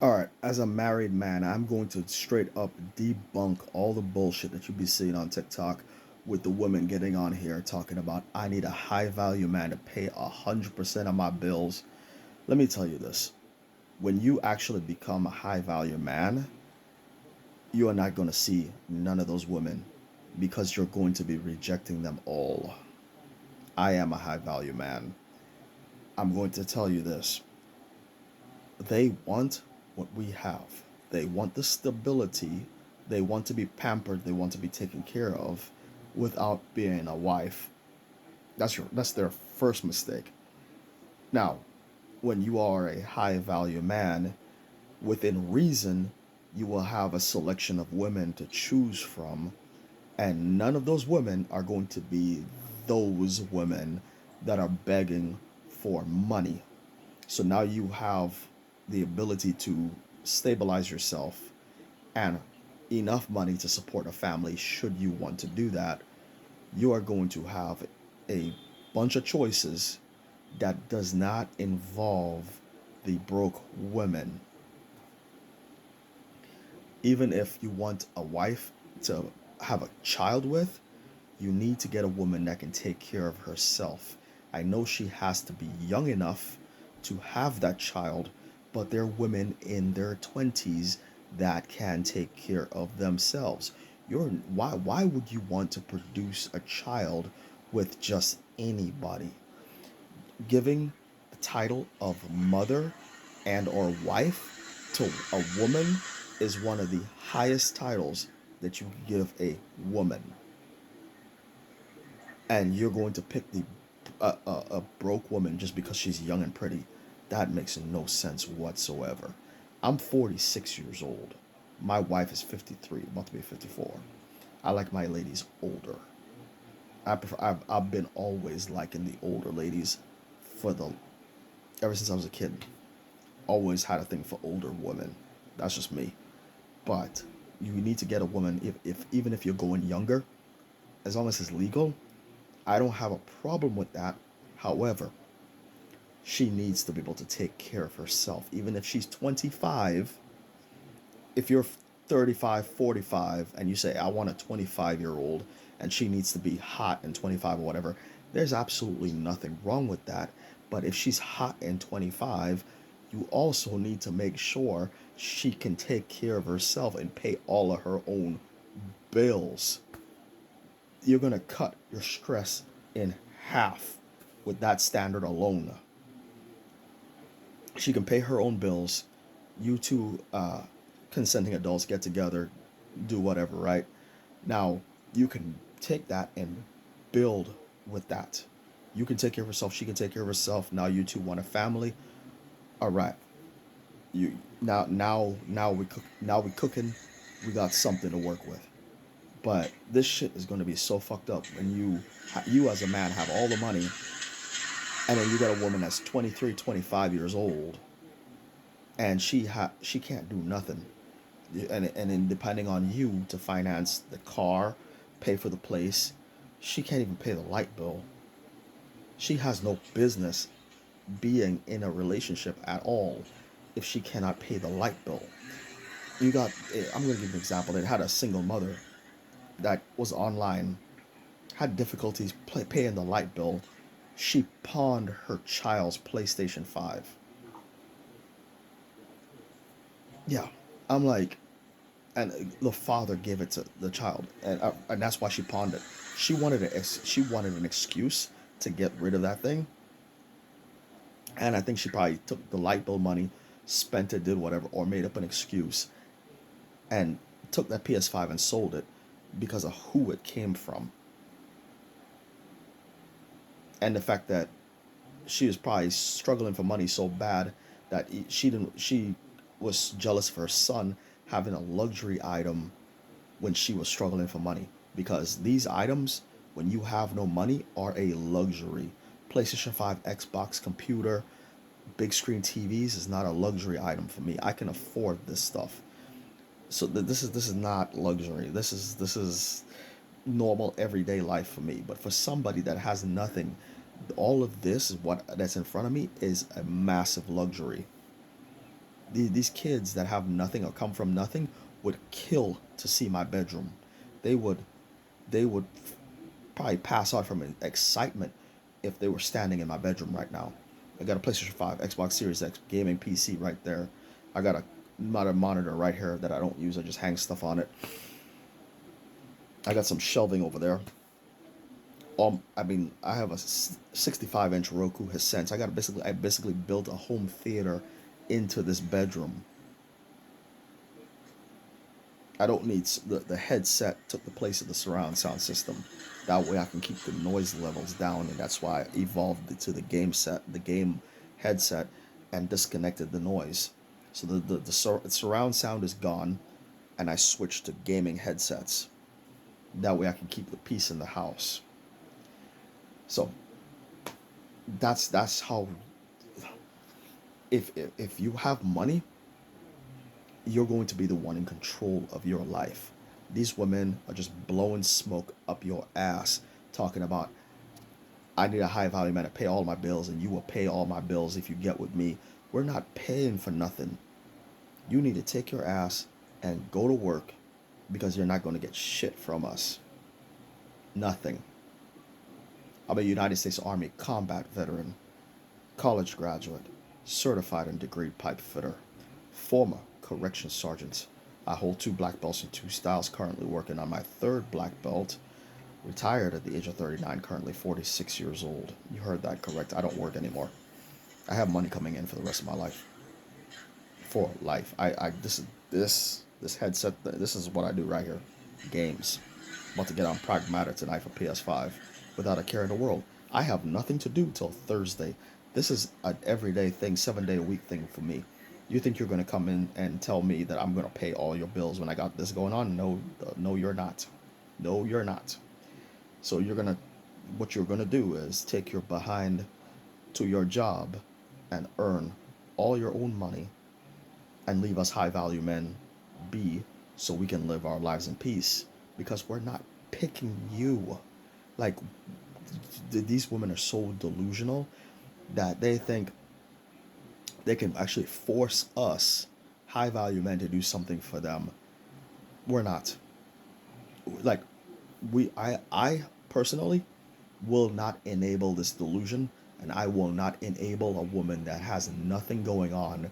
All right, as a married man, I'm going to straight up debunk all the bullshit that you be seeing on TikTok with the women getting on here talking about I need a high value man to pay 100% of my bills. Let me tell you this. When you actually become a high value man, you are not going to see none of those women because you're going to be rejecting them all. I am a high value man. I'm going to tell you this. They want what we have. They want the stability. They want to be pampered. They want to be taken care of without being a wife. That's their first mistake. Now, when you are a high value man, within reason, you will have a selection of women to choose from, and none of those women are going to be those women that are begging for money. So now you have the ability to stabilize yourself and enough money to support a family should you want to do that. You are going to have a bunch of choices that does not involve the broke women. Even if you want a wife to have a child with, you need to get a woman that can take care of herself. I know she has to be young enough to have that child, but there are women in their 20s that can take care of themselves. Why would you want to produce a child with just anybody? Giving the title of mother and or wife to a woman is one of the highest titles that you can give a woman, and you're going to pick a broke woman just because she's young and pretty. That makes no sense whatsoever. I'm 46 years old. My wife is 53, about to be 54. I like my ladies older. I've been always liking the older ladies for the ever since I was a kid. Always had a thing for older women. That's just me. But you need to get a woman if even if you're going younger, as long as it's legal, I don't have a problem with that. However, she needs to be able to take care of herself. Even if she's 25, if you're 35, 45, and you say, I want a 25-year-old and she needs to be hot and 25 or whatever, there's absolutely nothing wrong with that. But if she's hot and 25, you also need to make sure she can take care of herself and pay all of her own bills. You're going to cut your stress in half with that standard alone. She can pay her own bills. You two consenting adults get together, do whatever, right? Now, you can take that and build with that. You can take care of herself. She can take care of herself. Now you two want a family. All right. You now we cook. Now we cooking. We got something to work with. But this shit is going to be so fucked up when you as a man have all the money, and then you got a woman that's 23, 25 years old, and she can't do nothing, and then depending on you to finance the car, pay for the place, she can't even pay the light bill. She has no business being in a relationship at all if she cannot pay the light bill. You got I'm going to give you an example. It had a single mother that was online, had difficulties paying the light bill. She pawned her child's PlayStation 5. Yeah. I'm like, and the father gave it to the child, and that's why she pawned it. She wanted an excuse to get rid of that thing, and I think she probably took the light bill money, spent it, did whatever, or made up an excuse, and took that PS5 and sold it because of who it came from, and the fact that she was probably struggling for money so bad that she was jealous of her son having a luxury item when she was struggling for money, because these items when you have no money are a luxury. PlayStation 5, Xbox, computer, big screen TVs is not a luxury item for me. I can afford this stuff. So this is not luxury. This is normal everyday life for me. But for somebody that has nothing, all of this is what that's in front of me is a massive luxury. These kids that have nothing or come from nothing would kill to see my bedroom. They would they would probably pass out from excitement if they were standing in my bedroom right now. I got a PlayStation 5, Xbox Series X gaming PC right there. I got a monitor right here that I don't use. I just hang stuff on it. I got some shelving over there. I mean, I have a 65-inch Roku Hisense. I basically built a home theater into this bedroom. I don't need the headset took the place of the surround sound system. That way I can keep the noise levels down, and that's why I evolved it to the game headset, and disconnected the noise. So the surround sound is gone, and I switched to gaming headsets. That way I can keep the peace in the house. So that's how, if you have money, you're going to be the one in control of your life. These women are just blowing smoke up your ass, talking about, I need a high value man to pay all my bills, and you will pay all my bills if you get with me. We're not paying for nothing. You need to take your ass and go to work, because you're not going to get shit from us. Nothing. I'm a United States Army combat veteran, college graduate, certified and degree pipe fitter, former correction sergeant. I hold 2 black belts in 2 styles, currently working on my third black belt. Retired at the age of 39, currently 46 years old. You heard that correct. I don't work anymore. I have money coming in for the rest of my life. For life. This headset, this is what I do right here. Games. I'm about to get on Pragmata tonight for PS5 without a care in the world. I have nothing to do till Thursday. This is an everyday thing, 7 day a week thing for me. You think you're going to come in and tell me that I'm going to pay all your bills when I got this going on? No, no, you're not. No, you're not. So what you're going to do is take your behind to your job and earn all your own money, and leave us high value men be, so we can live our lives in peace, because we're not picking you. Like, these women are so delusional that they think they can actually force us high value men to do something for them. We're not. Like, I personally will not enable this delusion, and I will not enable a woman that has nothing going on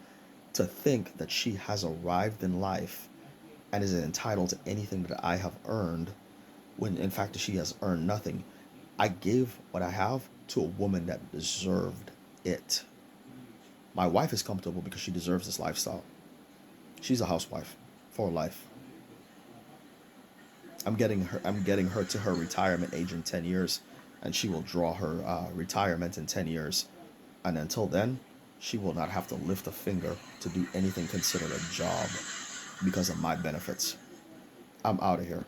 to think that she has arrived in life and is entitled to anything that I have earned, when in fact she has earned nothing. I gave what I have to a woman that deserved it. My wife is comfortable because she deserves this lifestyle. She's a housewife for life. I'm getting her to her retirement age in 10 years, and she will draw her retirement in 10 years. And until then, she will not have to lift a finger to do anything considered a job because of my benefits. I'm out of here.